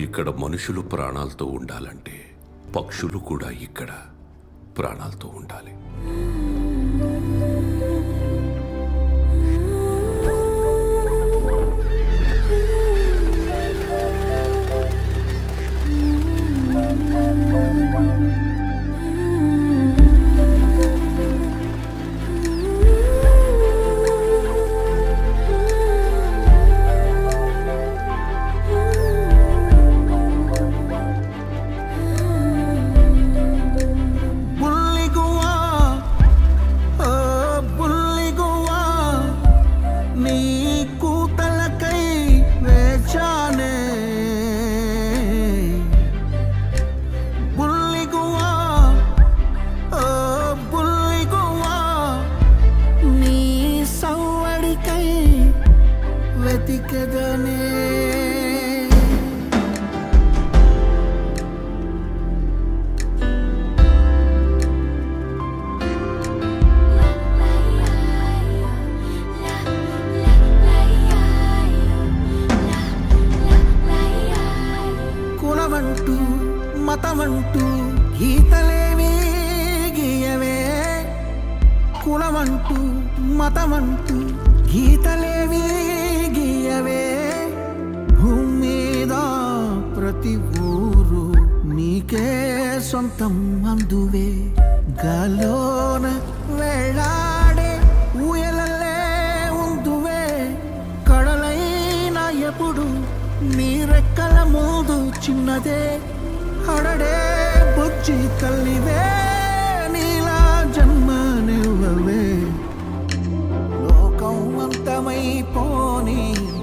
ఇక్కడ మనుషులు ప్రాణాలతో ఉండాలంటే పక్షులు కూడా ఇక్కడ ప్రాణాలతో ఉండాలి. కులమంటూ మతమంటూ గీతలేవి గీయవే, కులమంటూ మతమంటూ గీతలేవి గీయవే. భూమి మీద ప్రతి ఊరు నీకే సొంతం అందువే. గాలోన వేళాడే ఊయలల్లే ఉందువే. కడలైనా ఎప్పుడు నీ రెక్కల ముందు చిన్నదే. అడడే బుజ్జి తల్లివే, నీలా జన్మనివ్వవే. లోకం అంతమైపోని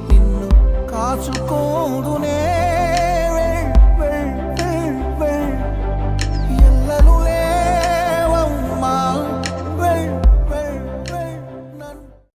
నిన్ను కాచుకోదునే.